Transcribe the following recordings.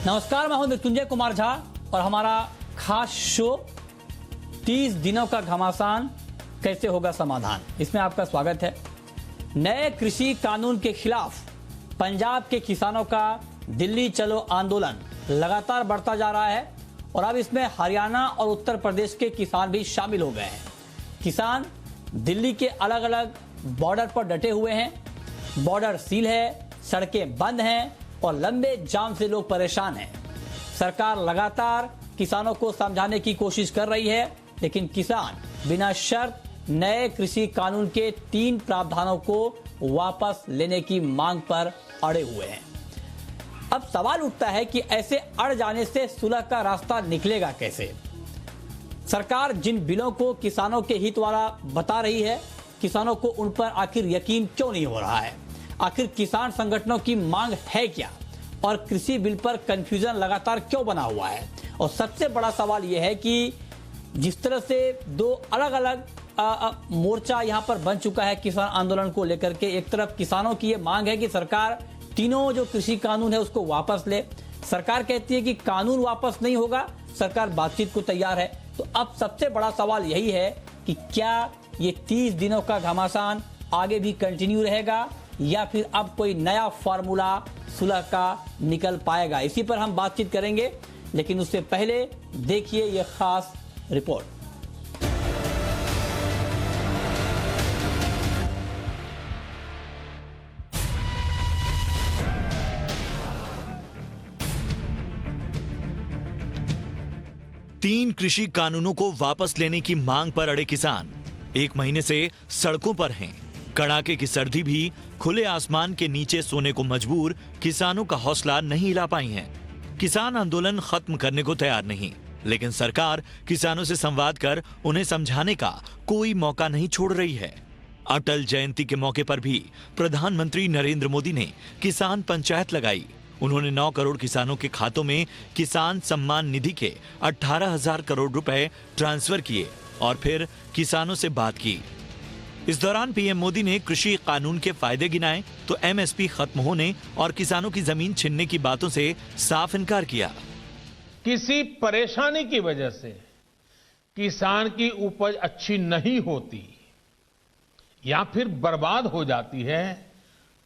नमस्कार, मैं हूं मृत्युंजय कुमार झा और हमारा खास शो 30 दिनों का घमासान कैसे होगा समाधान, इसमें आपका स्वागत है। नए कृषि कानून के खिलाफ पंजाब के किसानों का दिल्ली चलो आंदोलन लगातार बढ़ता जा रहा है और अब इसमें हरियाणा और उत्तर प्रदेश के किसान भी शामिल हो गए हैं। किसान दिल्ली के अलग अलग बॉर्डर पर डटे हुए हैं। बॉर्डर सील है, सड़कें बंद हैं और लंबे जाम से लोग परेशान हैं। सरकार लगातार किसानों को समझाने की कोशिश कर रही है, लेकिन किसान बिना शर्त नए कृषि कानून के 3 प्रावधानों को वापस लेने की मांग पर अड़े हुए हैं। अब सवाल उठता है कि ऐसे अड़ जाने से सुलह का रास्ता निकलेगा कैसे? सरकार जिन बिलों को किसानों के हित वाला बता रही है, किसानों को उन पर आखिर यकीन क्यों नहीं हो रहा है? आखिर किसान संगठनों की मांग है क्या और कृषि बिल पर कंफ्यूजन लगातार क्यों बना हुआ है? और सबसे बड़ा सवाल यह है कि जिस तरह से 2 अलग अलग मोर्चा यहां पर बन चुका है किसान आंदोलन को लेकर के। एक तरफ किसानों की यह मांग है कि सरकार तीनों जो कृषि कानून है उसको वापस ले। सरकार कहती है कि कानून वापस नहीं होगा, सरकार बातचीत को तैयार है। तो अब सबसे बड़ा सवाल यही है कि क्या ये 30 दिनों का घमासान आगे भी कंटिन्यू रहेगा या फिर अब कोई नया फार्मूला सुलह का निकल पाएगा? इसी पर हम बातचीत करेंगे, लेकिन उससे पहले देखिए यह खास रिपोर्ट। तीन कृषि कानूनों को वापस लेने की मांग पर अड़े किसान 1 महीने से सड़कों पर हैं। कड़ाके की सर्दी भी खुले आसमान के नीचे सोने को मजबूर किसानों का हौसला नहीं हिला पाई है। किसान आंदोलन खत्म करने को तैयार नहीं, लेकिन सरकार किसानों से संवाद कर उन्हें समझाने का कोई मौका नहीं छोड़ रही है। अटल जयंती के मौके पर भी प्रधानमंत्री नरेंद्र मोदी ने किसान पंचायत लगाई। उन्होंने 9 करोड़ किसानों के खातों में किसान सम्मान निधि के 18,000 करोड़ रुपए ट्रांसफर किए और फिर किसानों से बात की। इस दौरान पीएम मोदी ने कृषि कानून के फायदे गिनाए तो एमएसपी खत्म होने और किसानों की जमीन छीनने की बातों से साफ इनकार किया। किसी परेशानी की वजह से किसान की उपज अच्छी नहीं होती या फिर बर्बाद हो जाती है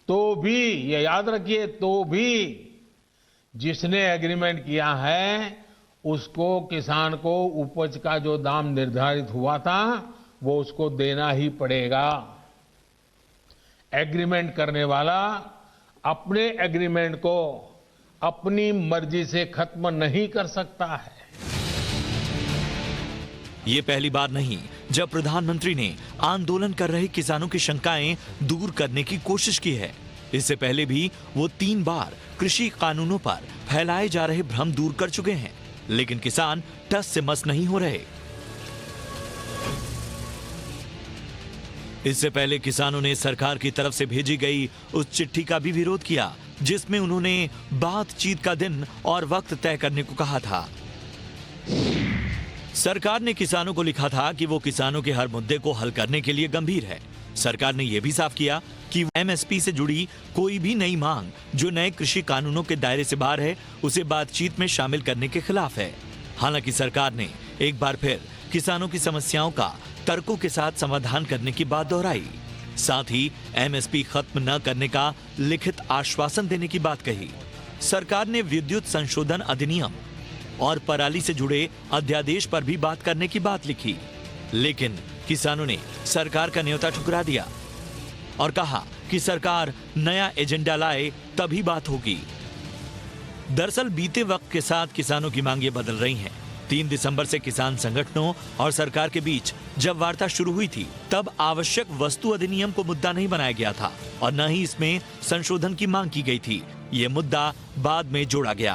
तो भी, ये याद रखिए, तो भी जिसने एग्रीमेंट किया है उसको, किसान को उपज का जो दाम निर्धारित हुआ था वो उसको देना ही पड़ेगा। एग्रीमेंट करने वाला अपने एग्रीमेंट को अपनी मर्जी से खत्म नहीं कर सकता है। ये पहली बार नहीं जब प्रधानमंत्री ने आंदोलन कर रहे किसानों की शंकाएं दूर करने की कोशिश की है। इससे पहले भी वो 3 बार कृषि कानूनों पर फैलाए जा रहे भ्रम दूर कर चुके हैं, लेकिन किसान टस से मस नहीं हो रहे। इससे पहले किसानों ने सरकार की तरफ से भेजी गई उस चिट्ठी का भी विरोध किया जिसमें उन्होंने बातचीत का दिन और वक्त तय करने को कहा था। सरकार ने किसानों को लिखा था कि वो किसानों के हर मुद्दे को हल करने के लिए गंभीर है। सरकार ने यह भी साफ किया कि एमएसपी से जुड़ी कोई भी नई मांग जो नए कृषि कानूनों के दायरे से बाहर है उसे बातचीत में शामिल करने के खिलाफ है। हालांकि सरकार ने एक बार फिर किसानों की समस्याओं का तर्कों के साथ समाधान करने की बात दोहराई। साथ ही एमएसपी खत्म न करने का लिखित आश्वासन देने की बात कही। सरकार ने विद्युत संशोधन अधिनियम और पराली से जुड़े अध्यादेश पर भी बात करने की बात लिखी, लेकिन किसानों ने सरकार का न्योता ठुकरा दिया और कहा कि सरकार नया एजेंडा लाए तभी बात होगी। दरअसल बीते वक्त के साथ किसानों की मांगें बदल रही हैं। 3 दिसंबर से किसान संगठनों और सरकार के बीच जब वार्ता शुरू हुई थी तब आवश्यक वस्तु अधिनियम को मुद्दा नहीं बनाया गया था और न ही इसमें संशोधन की मांग की गई थी। ये मुद्दा बाद में जोड़ा गया।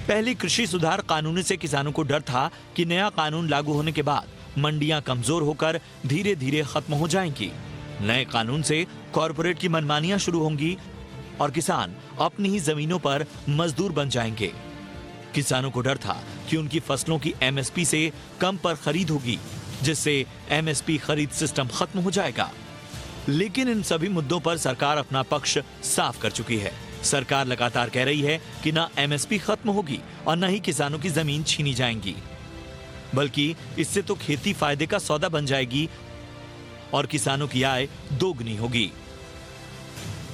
पहले कृषि सुधार कानून से किसानों को डर था कि नया कानून लागू होने के बाद मंडियां कमजोर होकर धीरे धीरे खत्म हो जाएंगी। नए कानून से कॉरपोरेट की मनमानियां शुरू होंगी और किसान अपनी ही जमीनों पर मजदूर बन जाएंगे। किसानों को डर था कि उनकी फसलों की एमएसपी से कम पर खरीद होगी, जिससे एमएसपी खरीद सिस्टम खत्म हो जाएगा। लेकिन इन सभी मुद्दों पर सरकार अपना पक्ष साफ कर चुकी है। सरकार लगातार कह रही है कि ना एमएसपी खत्म होगी और न ही किसानों की जमीन छीनी जाएंगी, बल्कि इससे तो खेती फायदे का सौदा बन जाएगी और किसानों की आय दोगुनी होगी।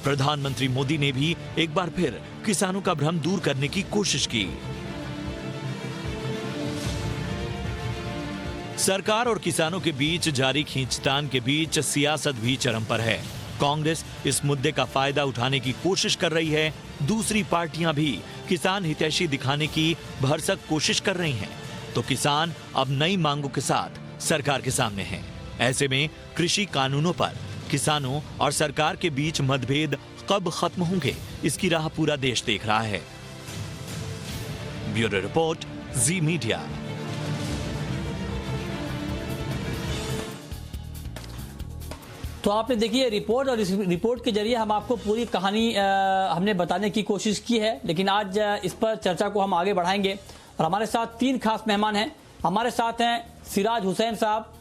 प्रधानमंत्री मोदी ने भी एक बार फिर किसानों का भ्रम दूर करने की कोशिश की। सरकार और किसानों के बीच जारी खींचतान के बीच सियासत भी चरम पर है। कांग्रेस इस मुद्दे का फायदा उठाने की कोशिश कर रही है, दूसरी पार्टियां भी किसान हितैषी दिखाने की भरसक कोशिश कर रही हैं, तो किसान अब नई मांगों के साथ सरकार के सामने हैं। ऐसे में कृषि कानूनों पर किसानों और सरकार के बीच मतभेद कब खत्म होंगे, इसकी राह पूरा देश देख रहा है। ब्यूरो रिपोर्ट, जी मीडिया। तो आपने देखिए रिपोर्ट, और इस रिपोर्ट के जरिए हम आपको पूरी कहानी हमने बताने की कोशिश की है, लेकिन आज इस पर चर्चा को हम आगे बढ़ाएंगे और हमारे साथ 3 खास मेहमान हैं। हमारे साथ हैं सिराज हुसैन साहब,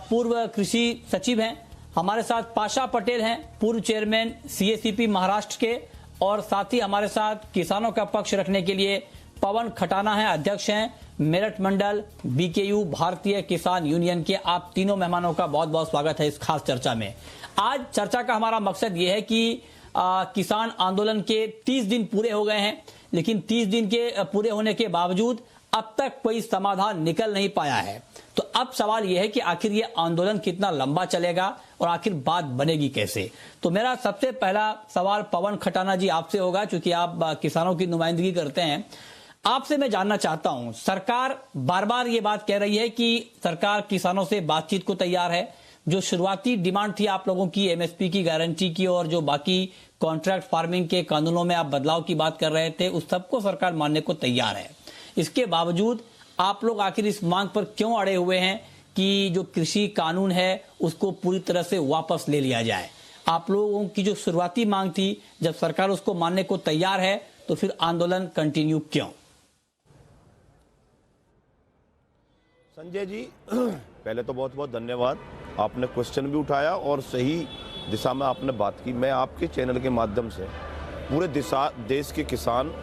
पूर्व कृषि सचिव हैं। हमारे साथ पाशा पटेल हैं, पूर्व चेयरमैन सीएसीपी महाराष्ट्र के, और साथ ही हमारे साथ किसानों का पक्ष रखने के लिए पवन खटाना है, अध्यक्ष हैं मेरठ मंडल बीकेयू भारतीय किसान यूनियन के। आप तीनों मेहमानों का बहुत बहुत स्वागत है इस खास चर्चा में। आज चर्चा का हमारा मकसद ये है कि किसान आंदोलन के 30 दिन पूरे हो गए हैं, लेकिन 30 दिन के पूरे होने के बावजूद अब तक कोई समाधान निकल नहीं पाया है। तो अब सवाल यह है कि आखिर ये आंदोलन कितना लंबा चलेगा और आखिर बात बनेगी कैसे। तो मेरा सबसे पहला सवाल पवन खटाना जी आपसे होगा, क्योंकि आप किसानों की नुमाइंदगी करते हैं। आपसे मैं जानना चाहता हूं, सरकार बार बार ये बात कह रही है कि सरकार किसानों से बातचीत को तैयार है। जो शुरुआती डिमांड थी आप लोगों की एमएसपी की गारंटी की और जो बाकी कॉन्ट्रैक्ट फार्मिंग के कानूनों में आप बदलाव की बात कर रहे थे, उस सबको सरकार मानने को तैयार है। इसके बावजूद आप लोग आखिर इस मांग पर क्यों अड़े हुए हैं कि जो कृषि कानून है उसको पूरी तरह से वापस ले लिया जाए? आप लोगों की जो शुरुआती मांग थी, जब सरकार उसको मानने को तैयार है तो फिर आंदोलन कंटिन्यू क्यों? संजय जी, पहले तो बहुत बहुत धन्यवाद। आपने क्वेश्चन भी उठाया और सही दिशा में आपने बात की। मैं आपके चैनल के माध्यम से पूरे देश के किसान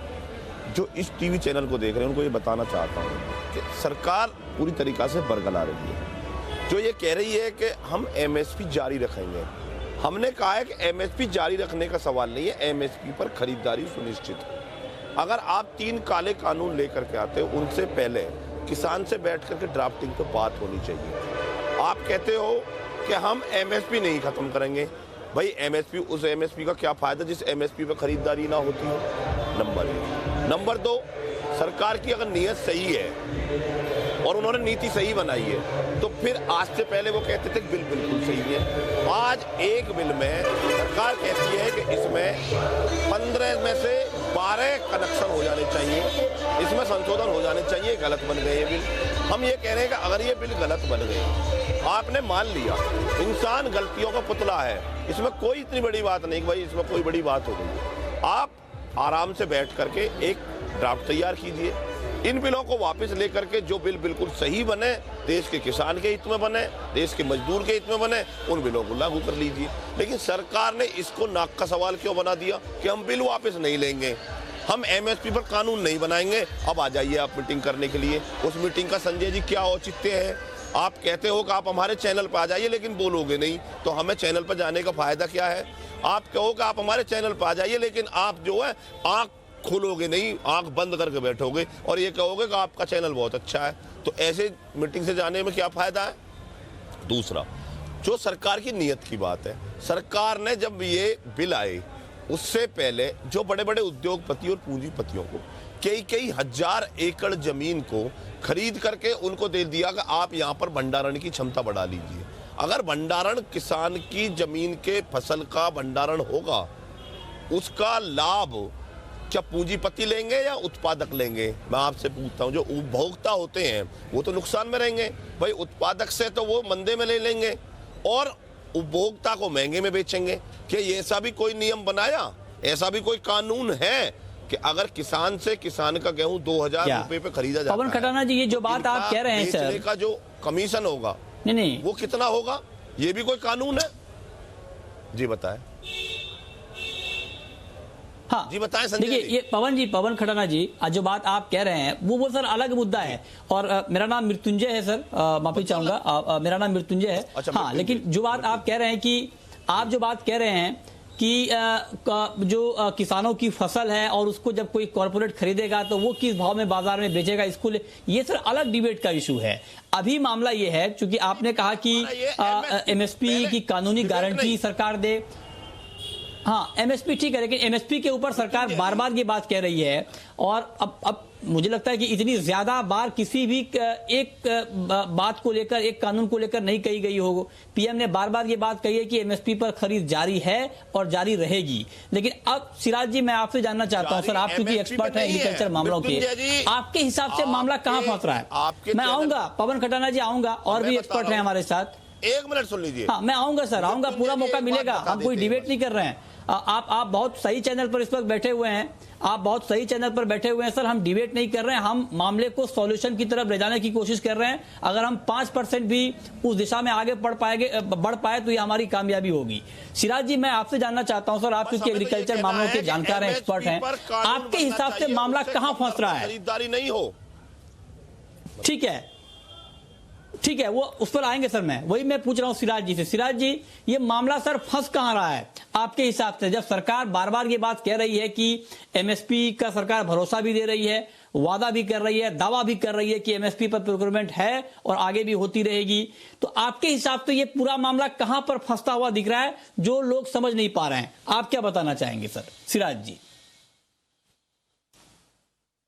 जो इस टीवी चैनल को देख रहे हैं उनको ये बताना चाहता हूँ कि सरकार पूरी तरीक़ा से बरगला रही है। जो ये कह रही है कि हम एमएसपी जारी रखेंगे, हमने कहा है कि एमएसपी जारी रखने का सवाल नहीं है, एमएसपी पर खरीदारी सुनिश्चित हो। अगर आप 3 काले कानून लेकर के आते हो, उनसे पहले किसान से बैठ करके ड्राफ्टिंग पे बात होनी चाहिए। आप कहते हो कि हम एमएसपी नहीं खत्म करेंगे। भाई एमएसपी, उस एमएसपी का क्या फायदा जिस एमएसपी पे खरीदारी ना होती हो? नंबर 1। नंबर 2, सरकार की अगर नीयत सही है और उन्होंने नीति सही बनाई है तो फिर आज से पहले वो कहते थे बिल बिल्कुल सही है। आज एक बिल में सरकार कहती है कि इसमें 15 में से 12 कनेक्शन हो जाने चाहिए, इसमें संशोधन हो जाने चाहिए। गलत बन गए ये बिल। हम ये कह रहे हैं कि अगर ये बिल गलत बन गए, आपने मान लिया इंसान गलतियों का पुतला है, इसमें कोई इतनी बड़ी बात नहीं, भाई इसमें कोई बड़ी बात हो गई। आप आराम से बैठ करके एक ड्राफ्ट तैयार कीजिए, इन बिलों को वापस लेकर के जो बिल बिल्कुल सही बने, देश के किसान के हित में बने, देश के मजदूर के हित में बने, उन बिलों को लागू कर लीजिए। लेकिन सरकार ने इसको नाक का सवाल क्यों बना दिया कि हम बिल वापस नहीं लेंगे, हम एमएसपी पर कानून नहीं बनाएंगे। अब आ जाइए आप मीटिंग करने के लिए। उस मीटिंग का संजय जी क्या औचित्य है? आप कहते हो कि आप हमारे चैनल पर आ जाइए, लेकिन बोलोगे नहीं, तो हमें चैनल पर जाने का फायदा क्या है? आप कहो कि आप हमारे चैनल पर आ जाइए, लेकिन आप जो है आंख खोलोगे नहीं, आंख बंद करके बैठोगे और ये कहोगे कि आपका चैनल बहुत अच्छा है। तो ऐसे मीटिंग से जाने में क्या फायदा है? दूसरा, जो सरकार की नीयत की बात है, सरकार ने जब ये बिल आए उससे पहले जो बड़े बड़े उद्योगपति और पूंजीपतियों को कई हजार एकड़ जमीन को खरीद करके उनको दे दिया कि आप यहाँ पर भंडारण की क्षमता बढ़ा लीजिए। अगर भंडारण, किसान की जमीन के फसल का भंडारण होगा, उसका लाभ क्या पूंजीपति लेंगे या उत्पादक लेंगे? मैं आपसे पूछता हूं, जो उपभोक्ता होते हैं वो तो नुकसान में रहेंगे। भाई उत्पादक से तो वो मंदे में ले लेंगे और उपभोक्ता को महंगे में बेचेंगे। क्या ऐसा भी कोई नियम बनाया, ऐसा भी कोई कानून है कि अगर किसान से किसान का गेहूं 2000 रुपए पे खरीदा जाता है? पवन खटाना जी, ये जो बात आप कह रहे हैं सर, का जो कमीशन होगा नहीं वो कितना होगा, ये भी कोई कानून है? जी बताएं। हाँ जी बताएं संजय देखिए, जी। ये पवन खटाना जी, आज जो बात आप कह रहे हैं वो सर अलग मुद्दा है। और मेरा नाम मृत्युंजय है सर, माफी चाहूंगा, मेरा नाम मृत्युंजय है। अच्छा, हाँ, लेकिन जो बात आप कह रहे हैं कि जो किसानों की फसल है और उसको जब कोई कॉर्पोरेट खरीदेगा तो वो किस भाव में बाजार में बेचेगा, इसको ये सर अलग डिबेट का इशू है। अभी मामला ये है, चूंकि आपने कहा कि एमएसपी की कानूनी गारंटी सरकार दे। हाँ, एमएसपी ठीक है, लेकिन एमएसपी के ऊपर सरकार बार बार ये बात कह रही है। और अब मुझे लगता है कि इतनी ज्यादा बार किसी भी एक बात को लेकर, एक कानून को लेकर नहीं कही गई हो। पीएम ने बार बार ये बात कही है कि एमएसपी पर खरीद जारी है और जारी रहेगी। लेकिन अब सिराज जी, मैं आपसे जानना चाहता हूं सर, आप क्योंकि एक्सपर्ट हैं एग्रीकल्चर मामलों के, आपके हिसाब से मामला कहां फंस रहा है? मैं आऊंगा, पवन खटाना जी आऊंगा, और भी एक्सपर्ट हैं हमारे साथ। एक मिनट सुन लीजिए। हाँ, मैं आऊंगा सर, आऊंगा, पूरा मौका मिलेगा। हम कोई डिबेट नहीं कर रहे हैं। आप बहुत सही चैनल पर इस वक्त बैठे हुए हैं, आप बहुत सही चैनल पर बैठे हुए हैं सर। हम डिबेट नहीं कर रहे हैं, हम मामले को सॉल्यूशन की तरफ ले जाने की कोशिश कर रहे हैं। अगर हम 5% भी उस दिशा में आगे बढ़ पाए तो ये हमारी कामयाबी होगी। सिराज जी, मैं आपसे जानना चाहता हूं सर, आप क्योंकि एग्रीकल्चर मामलों के जानकार हैं, एक्सपर्ट हैं, आपके हिसाब से मामला कहां फंस रहा है? खरीदारी नहीं हो, ठीक है, वो उस पर आएंगे सर। वही मैं पूछ रहा हूं सिराज जी से। सिराज जी, ये मामला सर फंस कहां रहा है आपके हिसाब से, जब सरकार बार बार ये बात कह रही है कि एमएसपी का सरकार भरोसा भी दे रही है, वादा भी कर रही है, दावा भी कर रही है कि एमएसपी पर प्रोक्योरमेंट है और आगे भी होती रहेगी, तो आपके हिसाब से ये पूरा मामला कहां पर फंसता हुआ दिख रहा है जो लोग समझ नहीं पा रहे हैं? आप क्या बताना चाहेंगे सर, सिराज जी?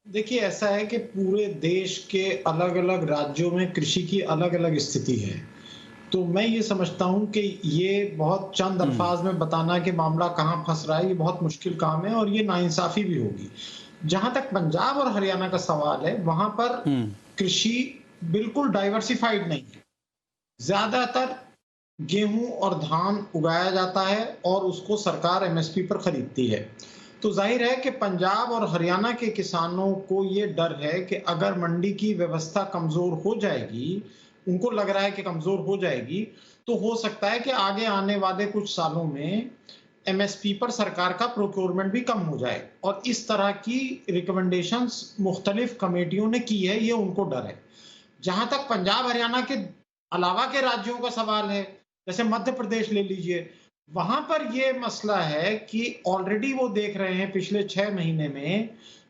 देखिए, ऐसा है कि पूरे देश के अलग अलग राज्यों में कृषि की अलग अलग स्थिति है। तो मैं ये समझता हूं कि ये बहुत चंद अल्फाज में बताना कि मामला कहां फंस रहा है, ये बहुत मुश्किल काम है और ये नाइंसाफी भी होगी। जहां तक पंजाब और हरियाणा का सवाल है, वहां पर कृषि बिल्कुल डाइवर्सिफाइड नहीं है। ज्यादातर गेहूं और धान उगाया जाता है और उसको सरकार एमएसपी पर खरीदती है। तो जाहिर है कि पंजाब और हरियाणा के किसानों को ये डर है कि अगर मंडी की व्यवस्था कमजोर हो जाएगी, उनको लग रहा है कि कमजोर हो जाएगी, तो हो सकता है कि आगे आने वाले कुछ सालों में एमएसपी पर सरकार का प्रोक्योरमेंट भी कम हो जाए। और इस तरह की रिकमेंडेशंस मुख्तलिफ कमेटियों ने की है, ये उनको डर है। जहां तक पंजाब हरियाणा के अलावा के राज्यों का सवाल है, जैसे मध्य प्रदेश ले लीजिए, वहां पर यह मसला है कि ऑलरेडी वो देख रहे हैं पिछले 6 महीने में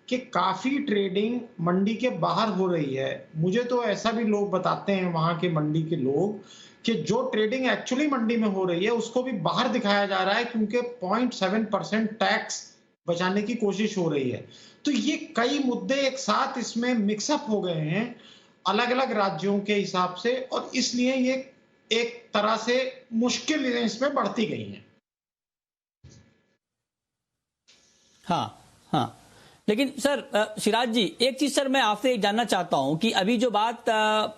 कि काफी ट्रेडिंग मंडी के बाहर हो रही है। मुझे तो ऐसा भी लोग बताते हैं, वहां के मंडी के लोग, कि जो ट्रेडिंग एक्चुअली मंडी में हो रही है उसको भी बाहर दिखाया जा रहा है, क्योंकि 0.7% टैक्स बचाने की कोशिश हो रही है। तो ये कई मुद्दे एक साथ इसमें मिक्सअप हो गए हैं अलग अलग राज्यों के हिसाब से, और इसलिए ये एक तरह से मुश्किल इसमें बढ़ती गई है। हाँ, लेकिन सर सिराज जी, एक चीज सर मैं आपसे जानना चाहता हूं कि अभी जो बात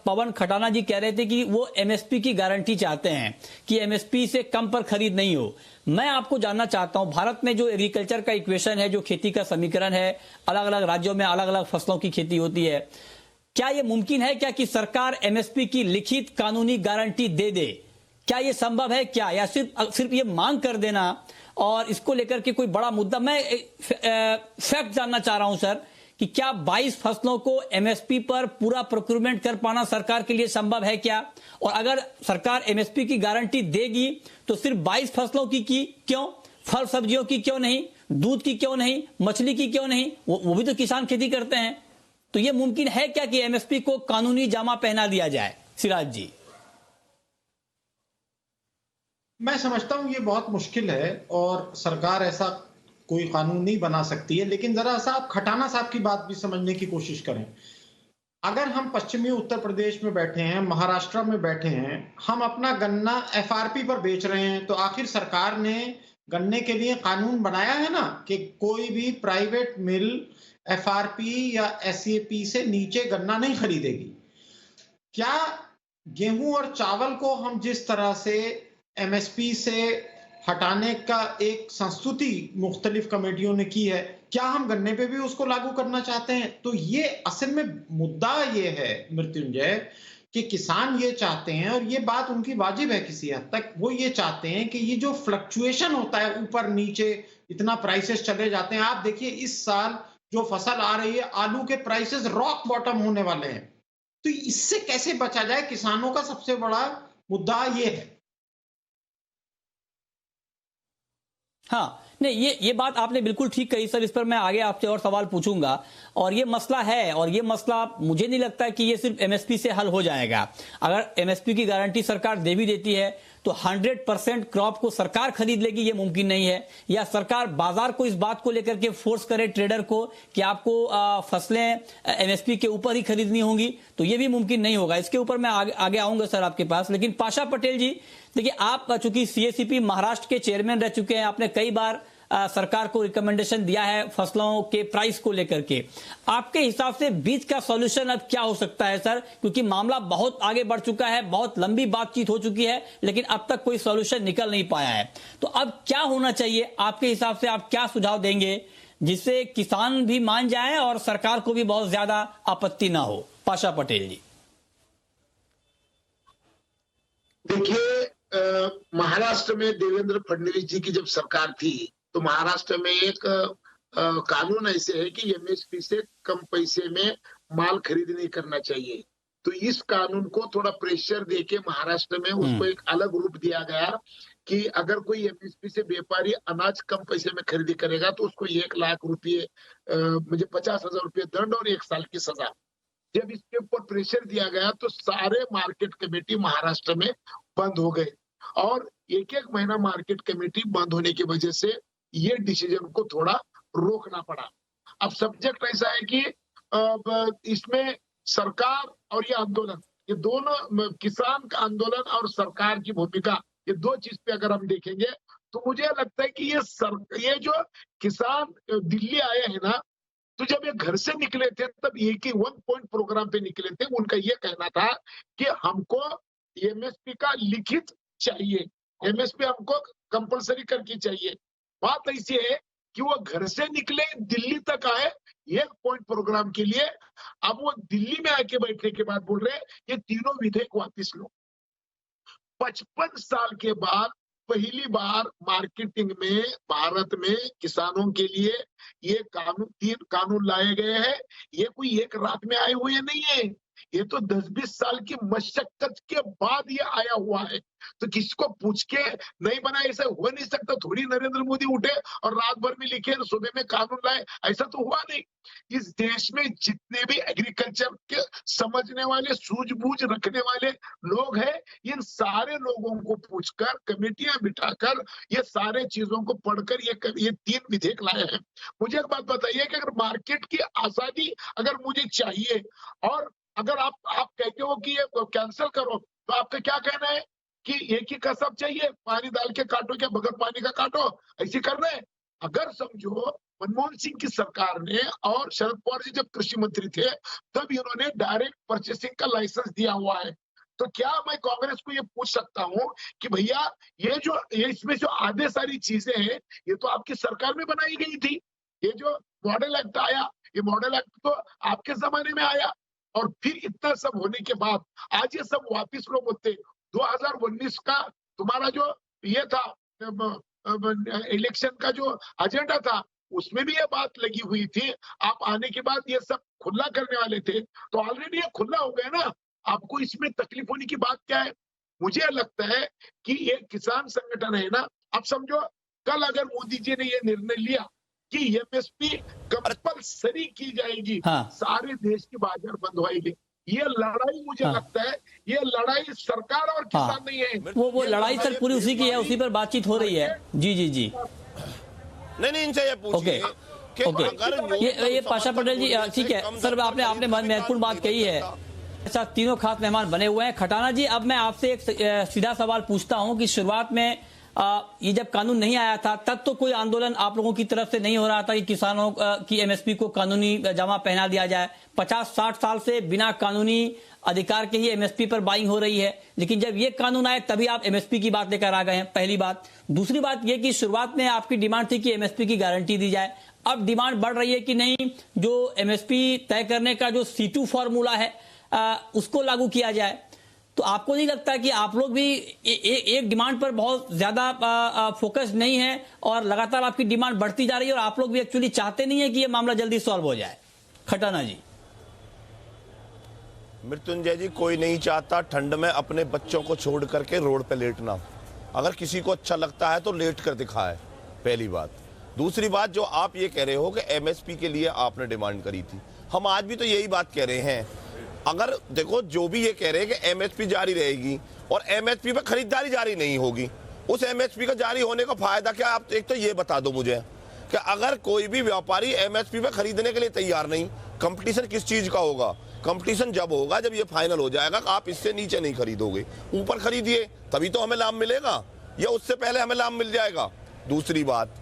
पवन खटाना जी कह रहे थे कि वो एमएसपी की गारंटी चाहते हैं कि एमएसपी से कम पर खरीद नहीं हो। मैं आपको जानना चाहता हूं, भारत में जो एग्रीकल्चर का इक्वेशन है, जो खेती का समीकरण है, अलग अलग राज्यों में अलग अलग फसलों की खेती होती है, क्या यह मुमकिन है क्या कि सरकार एमएसपी की लिखित कानूनी गारंटी दे दे? क्या यह संभव है क्या, या सिर्फ ये मांग कर देना और इसको लेकर के कोई बड़ा मुद्दा? मैं फैक्ट जानना चाह रहा हूं सर कि क्या 22 फसलों को एमएसपी पर पूरा प्रोक्योरमेंट कर पाना सरकार के लिए संभव है क्या? और अगर सरकार एमएसपी की गारंटी देगी तो सिर्फ 22 फसलों की क्यों? फल सब्जियों की क्यों नहीं? दूध की क्यों नहीं? मछली की क्यों नहीं? वो भी तो किसान खेती करते हैं। तो यह मुमकिन है क्या कि एमएसपी को कानूनी जामा पहना दिया जाए? सिराज जी, मैं समझता हूं ये बहुत मुश्किल है और सरकार ऐसा कोई कानून नहीं बना सकती है। लेकिन जरा सा आप खटाना साहब की बात भी समझने की कोशिश करें। अगर हम पश्चिमी उत्तर प्रदेश में बैठे हैं, महाराष्ट्र में बैठे हैं, हम अपना गन्ना एफआरपी पर बेच रहे हैं, तो आखिर सरकार ने गन्ने के लिए कानून बनाया है ना कि कोई भी प्राइवेट मिल एफआरपी या एसएपी से नीचे गन्ना नहीं खरीदेगी। क्या गेहूं और चावल को हम जिस तरह से एमएसपी से हटाने का एक संस्तुति मुख्तलिफ कमेटियों ने की है, क्या हम गन्ने पे भी उसको लागू करना चाहते हैं? तो ये असल में मुद्दा ये है मृत्युंजय कि किसान ये चाहते हैं, और ये बात उनकी वाजिब है किसी हद तक, वो ये चाहते हैं कि ये जो फ्लक्चुएशन होता है ऊपर नीचे इतना प्राइसेस चले जाते हैं। आप देखिए इस साल जो फसल आ रही है, आलू के प्राइसेस रॉक बॉटम होने वाले हैं। तो इससे कैसे बचा जाए, किसानों का सबसे बड़ा मुद्दा ये है। हाँ, नहीं, ये बात आपने बिल्कुल ठीक कही सर। इस पर मैं आगे आपसे और सवाल पूछूंगा। और ये मसला है, और ये मसला मुझे नहीं लगता कि ये सिर्फ एमएसपी से हल हो जाएगा। अगर एमएसपी की गारंटी सरकार दे भी देती है तो 100% क्रॉप को सरकार खरीद लेगी, ये मुमकिन नहीं है। या सरकार बाजार को इस बात को लेकर के फोर्स करे ट्रेडर को कि आपको फसलें एमएसपी के ऊपर ही खरीदनी होंगी, तो ये भी मुमकिन नहीं होगा। इसके ऊपर मैं आगे आऊंगा सर आपके पास। लेकिन पाशा पटेल जी, देखिए आप चूंकि सीएसीपी महाराष्ट्र के चेयरमैन रह चुके हैं, आपने कई बार सरकार को रिकमेंडेशन दिया है फसलों के प्राइस को लेकर के। आपके हिसाब से बीच का सॉल्यूशन अब क्या हो सकता है सर? क्योंकि मामला बहुत आगे बढ़ चुका है, बहुत लंबी बातचीत हो चुकी है, लेकिन अब तक कोई सॉल्यूशन निकल नहीं पाया है। तो अब क्या होना चाहिए आपके हिसाब से? आप क्या सुझाव देंगे जिससे किसान भी मान जाए और सरकार को भी बहुत ज्यादा आपत्ति ना हो? पाशा पटेल जी। देखिए, महाराष्ट्र में देवेंद्र फडणवीस जी की जब सरकार थी तो महाराष्ट्र में एक कानून ऐसे है कि एमएसपी से कम पैसे में माल खरीद नहीं करना चाहिए। तो इस कानून को थोड़ा प्रेशर देके महाराष्ट्र में उसको एक अलग रूप दिया गया कि अगर कोई एमएसपी से व्यापारी अनाज कम पैसे में खरीदी करेगा तो उसको 1 लाख रुपये मुझे 50,000 रुपये दंड और 1 साल की सजा। जब इसके ऊपर प्रेशर दिया गया तो सारे मार्केट कमेटी महाराष्ट्र में बंद हो गए और एक महीना मार्केट कमेटी बंद होने की वजह से ये डिसीजन को थोड़ा रोकना पड़ा। अब सब्जेक्ट ऐसा है कि इसमें सरकार और ये आंदोलन, ये दोनों, किसान का आंदोलन और सरकार की भूमिका, ये दो चीज पे अगर हम देखेंगे तो मुझे लगता है कि ये जो किसान दिल्ली आए हैं ना, तो जब ये घर से निकले थे तब एक ही 1 पॉइंट प्रोग्राम पे निकले थे। उनका ये कहना था कि हमको एमएसपी का लिखित चाहिए, एमएसपी हमको कंपलसरी करके चाहिए। बात ऐसी है कि वो घर से निकले, दिल्ली तक आए 1 पॉइंट प्रोग्राम के लिए। अब वो दिल्ली में आके बैठने के बाद बोल रहे ये तीनों विधेयक वापिस लो। 55 साल के बाद पहली बार मार्केटिंग में भारत में किसानों के लिए ये 3 कानून लाए गए हैं। ये कोई एक रात में आए हुए नहीं है, ये तो 10-20 साल की मशक्कत के बाद ये आया हुआ है। तो किसको पूछ के नहीं बना, ऐसा हो नहीं सकता। थोड़ी नरेंद्र मोदी उठे और रात भर में लिखे सुबह में कानून लाए, ऐसा तो हुआ नहीं। इस देश में जितने भी एग्रीकल्चर के समझने वाले, सूझबूझ रखने वाले लोग हैं, इन सारे लोगों को पूछकर कमेटियां बिठाकर ये सारे चीजों को पढ़कर ये 3 विधेयक लाए हैं। मुझे एक बात बताइए कि अगर मार्केट की आजादी अगर मुझे चाहिए और अगर आप कहते हो कि ये कैंसिल करो, तो आपका क्या कहना है कि एक ही कसम चाहिए, पानी डाल के काटो क्या बगैर पानी का काटो, ऐसे करना है? अगर समझो मनमोहन सिंह की सरकार ने और शरद पवार जी जब कृषि मंत्री थे तब इन्होंने डायरेक्ट परचेसिंग का लाइसेंस दिया हुआ है, तो क्या मैं कांग्रेस को ये पूछ सकता हूं कि भैया ये इसमें जो आधे सारी चीजें हैं ये तो आपकी सरकार में बनाई गई थी। ये जो मॉडल एक्ट आया, ये मॉडल एक्ट तो आपके जमाने में आया और फिर इतना सब होने के बाद आज ये सब वापिस लो बोलते। 2019 का तुम्हारा जो ये था इलेक्शन का जो एजेंडा था उसमें भी ये बात लगी हुई थी। आप आने के बाद ये सब खुला करने वाले थे, तो ऑलरेडी ये खुला हो गया ना, आपको इसमें तकलीफ होने की बात क्या है? मुझे लगता है कि ये किसान संगठन है ना, अब समझो कल अगर मोदी जी ने ये निर्णय लिया कि एमएसपी कंपलसरी की जाएगी, हाँ। सारे देश की बाजार बंद होएगी। ये लड़ाई मुझे लगता है ये लड़ाई सरकार और किसान नहीं है, वो लड़ाई सर पूरी उसी की है, उसी पर बातचीत हो रही है। जी नहीं इनसे ये पूछिए कि अगर ये पाशा पटेल जी, ठीक है सर, आपने महत्वपूर्ण बात कही है। अच्छा, तीनों खास मेहमान बने हुए हैं। खटाना जी, अब मैं आपसे एक सीधा सवाल पूछता हूं कि शुरुआत में ये जब कानून नहीं आया था तब तो कोई आंदोलन आप लोगों की तरफ से नहीं हो रहा था कि किसानों की एमएसपी को कानूनी जमा पहना दिया जाए। 50-60 साल से बिना कानूनी अधिकार के ही एमएसपी पर बाइंग हो रही है, लेकिन जब ये कानून आए तभी आप एमएसपी की बात लेकर आ गए हैं, पहली बात। दूसरी बात ये कि शुरुआत में आपकी डिमांड थी कि एमएसपी की गारंटी दी जाए, अब डिमांड बढ़ रही है कि नहीं, जो एमएसपी तय करने का जो C2 फॉर्मूला है उसको लागू किया जाए। तो आपको नहीं लगता कि आप लोग भी एक डिमांड पर बहुत ज्यादा फोकस नहीं है और लगातार आपकी डिमांड बढ़ती जा रही है और आप लोग भी एक्चुअली चाहते नहीं है कि ये मामला जल्दी सॉल्व हो जाए? खटाना जी। मृत्युंजय जी, कोई नहीं चाहता ठंड में अपने बच्चों को छोड़ करके रोड पे लेटना। अगर किसी को अच्छा लगता है तो लेट कर दिखाए, पहली बात। दूसरी बात, जो आप ये कह रहे हो कि एमएसपी के लिए आपने डिमांड करी थी, हम आज भी तो यही बात कह रहे हैं। अगर देखो, जो भी ये कह रहे हैं कि एमएसपी जारी रहेगी और एमएसपी पे खरीदारी जारी नहीं होगी, उस एमएसपी का जारी होने का फायदा क्या? आप एक तो ये बता दो मुझे कि अगर कोई भी व्यापारी एमएसपी पे खरीदने के लिए तैयार नहीं, कंपटीशन किस चीज का होगा? कंपटीशन जब होगा जब ये फाइनल हो जाएगा कि आप इससे नीचे नहीं खरीदोगे, ऊपर खरीदिए, तभी तो हमें लाभ मिलेगा, या उससे पहले हमें लाभ मिल जाएगा। दूसरी बात,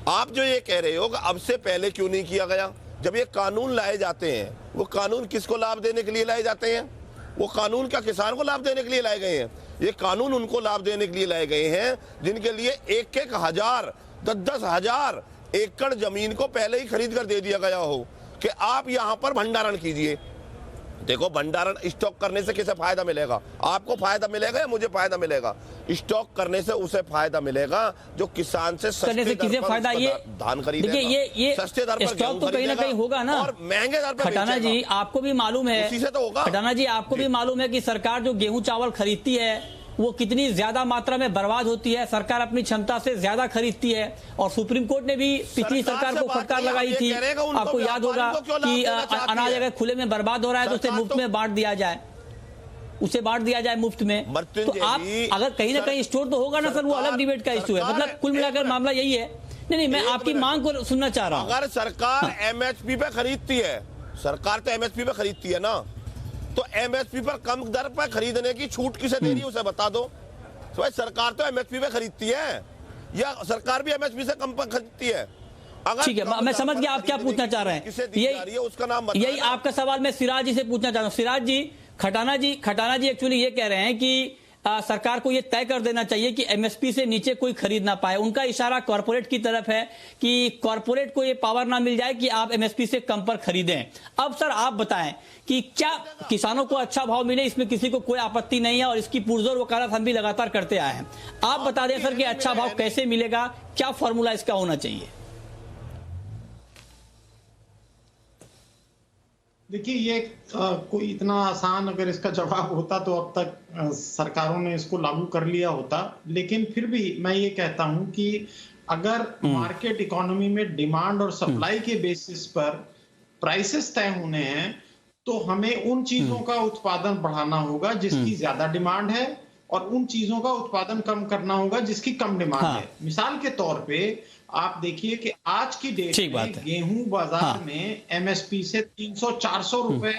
आप जो ये कह रहे हो कि अब से पहले क्यों नहीं किया गया? जब ये कानून लाए जाते हैं, वो कानून किसको लाभ देने के लिए लाए जाते हैं? वो कानून क्या किसान को लाभ देने के लिए लाए गए हैं? ये कानून उनको लाभ देने के लिए लाए गए हैं जिनके लिए 1-1 हजार 10-10 हजार एकड़ जमीन को पहले ही खरीद कर दे दिया गया हो कि आप यहाँ पर भंडारण कीजिए। देखो, भंडारण स्टॉक करने से किसे फायदा मिलेगा? आपको फायदा मिलेगा या मुझे फायदा मिलेगा? स्टॉक करने से उसे फायदा मिलेगा जो किसान से सस्ते दर पर फायदा ये धान खरीदेगा। देखिए, ये सस्ते दर पर स्टॉक तो कहीं ना कहीं होगा ना, और महंगे दर पर खटाना जी आपको भी मालूम है, उसी से तो होगा। खटाना जी आपको भी मालूम है कि सरकार जो गेहूं चावल खरीदती है वो कितनी ज्यादा मात्रा में बर्बाद होती है। सरकार अपनी क्षमता से ज्यादा खरीदती है और सुप्रीम कोर्ट ने भी पिछली सरकार को फटकार लगाई थी। आपको याद होगा कि अनाज अगर खुले में बर्बाद हो रहा है तो उसे मुफ्त में बांट दिया जाए, उसे बांट दिया जाए मुफ्त में। तो आप अगर कहीं ना कहीं स्टोर तो होगा ना सर, वो अलग डिबेट का इश्यू है। मतलब कुल मिलाकर मामला यही है। नहीं, मैं आपकी मांग को सुनना चाह रहा हूँ। अगर सरकार एमएसपी पे खरीदती है, सरकार तो एमएसपी पे खरीदती है ना, तो एमएसपी पर कम दर पर खरीदने की छूट किसे दे रही है उसे बता दो। तो भाई, सरकार तो एमएसपी पे खरीदती है या सरकार भी एमएसपी से कम पर खरीदती है? अगर ठीक है, मैं समझ गया आप क्या पूछना चाह रहे हैं। उसका नाम यही आपका सवाल मैं सिराज जी से पूछना चाह रहा हूँ। सिराज जी, खटाना जी एक्चुअली ये कह रहे हैं कि सरकार को ये तय कर देना चाहिए कि एमएसपी से नीचे कोई खरीद ना पाए। उनका इशारा कॉर्पोरेट की तरफ है कि कॉर्पोरेट को ये पावर ना मिल जाए कि आप एमएसपी से कम पर खरीदें। अब सर आप बताएं कि क्या किसानों को अच्छा भाव मिले, इसमें किसी को कोई आपत्ति नहीं है और इसकी पुरजोर वकालत हम भी लगातार करते आए हैं। आप बता दें सर कि अच्छा भाव कैसे मिलेगा, क्या फॉर्मूला इसका होना चाहिए? देखिए, ये कोई इतना आसान अगर इसका जवाब होता तो अब तक सरकारों ने इसको लागू कर लिया होता। लेकिन फिर भी मैं ये कहता हूं कि अगर मार्केट इकोनॉमी में डिमांड और सप्लाई के बेसिस पर प्राइसेस तय होने हैं तो हमें उन चीजों का उत्पादन बढ़ाना होगा जिसकी ज्यादा डिमांड है और उन चीजों का उत्पादन कम करना होगा जिसकी कम डिमांड है। मिसाल के तौर पे आप देखिए कि आज की डेट में गेहूं बाजार में एमएसपी से 300-400 रुपए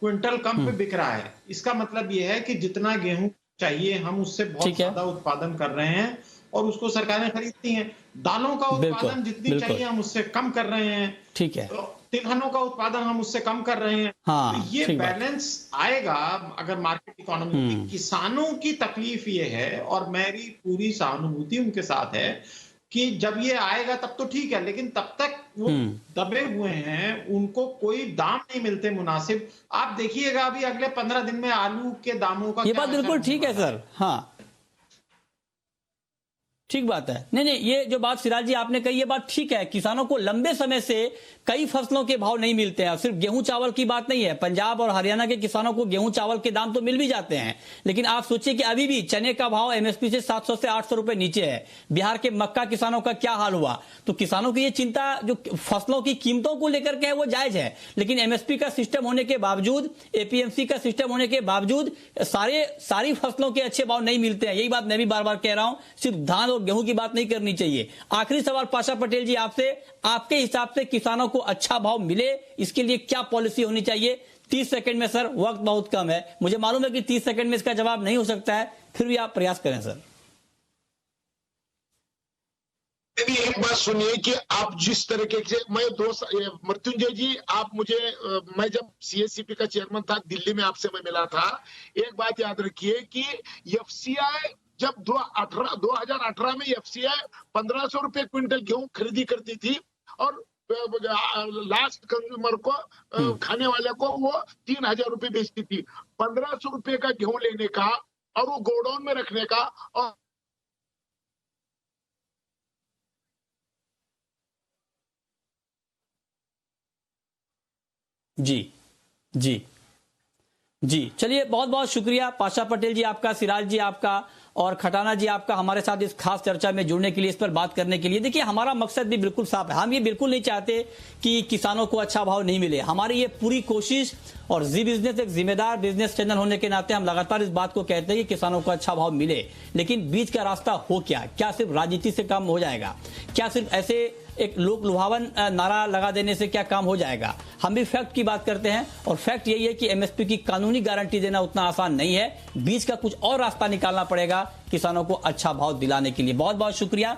क्विंटल कम पे बिक रहा है। इसका मतलब यह है कि जितना गेहूं चाहिए हम उससे बहुत ज्यादा उत्पादन कर रहे हैं और उसको सरकारें खरीदती हैं। दालों का उत्पादन जितनी चाहिए हम उससे कम कर रहे हैं। ठीक है, तिलहनों का उत्पादन हम उससे कम कर रहे हैं। तो ये बैलेंस आएगा अगर मार्केट इकोनॉमी। किसानों की तकलीफ ये है और मेरी पूरी सहानुभूति उनके साथ है कि जब ये आएगा तब तो ठीक है, लेकिन तब तक वो दबे हुए हैं, उनको कोई दाम नहीं मिलते मुनासिब। आप देखिएगा अभी अगले 15 दिन में आलू के दामों का ये बात बिल्कुल ठीक है सर। हाँ, ठीक बात है। नहीं, ये जो बात सिराज जी आपने कही ये बात ठीक है। किसानों को लंबे समय से कई फसलों के भाव नहीं मिलते हैं। सिर्फ गेहूं चावल की बात नहीं है, पंजाब और हरियाणा के किसानों को गेहूं चावल के दाम तो मिल भी जाते हैं, लेकिन आप सोचिए कि अभी भी चने का भाव एमएसपी से 700 से 800 रुपए नीचे है। बिहार के मक्का किसानों का क्या हाल हुआ? तो किसानों की ये चिंता जो फसलों की कीमतों को लेकर के है वो जायज है, लेकिन एमएसपी का सिस्टम होने के बावजूद, एपीएमसी का सिस्टम होने के बावजूद सारी फसलों के अच्छे भाव नहीं मिलते हैं। यही बात मैं भी बार बार कह रहा हूं, सिर्फ धान और गेहूं की बात नहीं करनी चाहिए। आखिरी सवाल पाशा पटेल जी आपसे, आपके हिसाब से किसानों को अच्छा भाव मिले इसके लिए क्या पॉलिसी होनी चाहिए? 30 सेकंड में सर, वक्त बहुत कम है, मुझे मालूम है कि 30 सेकंड में इसका जवाब नहीं हो सकता है, फिर भी आप प्रयास करें सर। एक बात सुनिए कि आप जिस तरीके से, मैं मृत्युंजय जी, आप मुझे, मैं जब सीएससीपी का चेयरमैन था दिल्ली में, आपसे मैं मिला था। एक बात याद रखिए कि एफसीआई जब 2018 में एफसीआई 1500 रुपए क्विंटल गेहूं खरीदी करती थी और लास्ट कंज्यूमर को खाने वाले को वो 3,000 रुपए बेचती थी। 1,500 रुपए का गेहूं लेने का और वो गोडाउन में रखने का और जी जी जी, चलिए बहुत बहुत शुक्रिया पाशा पटेल जी आपका, सिराज जी आपका और खटाना जी आपका हमारे साथ इस खास चर्चा में जुड़ने के लिए, इस पर बात करने के लिए। देखिए हमारा मकसद भी बिल्कुल साफ है, हम ये बिल्कुल नहीं चाहते कि किसानों को अच्छा भाव नहीं मिले। हमारी ये पूरी कोशिश, और जी बिजनेस एक जिम्मेदार बिजनेस चैनल होने के नाते हम लगातार इस बात को कहते हैं कि किसानों को अच्छा भाव मिले, लेकिन बीच का रास्ता हो क्या सिर्फ राजनीति से काम हो जाएगा? क्या सिर्फ ऐसे एक लोक लुभावन नारा लगा देने से क्या काम हो जाएगा? हम भी फैक्ट की बात करते हैं, और फैक्ट यही है कि एमएसपी की कानूनी गारंटी देना उतना आसान नहीं है। बीच का कुछ और रास्ता निकालना पड़ेगा किसानों को अच्छा भाव दिलाने के लिए। बहुत बहुत शुक्रिया।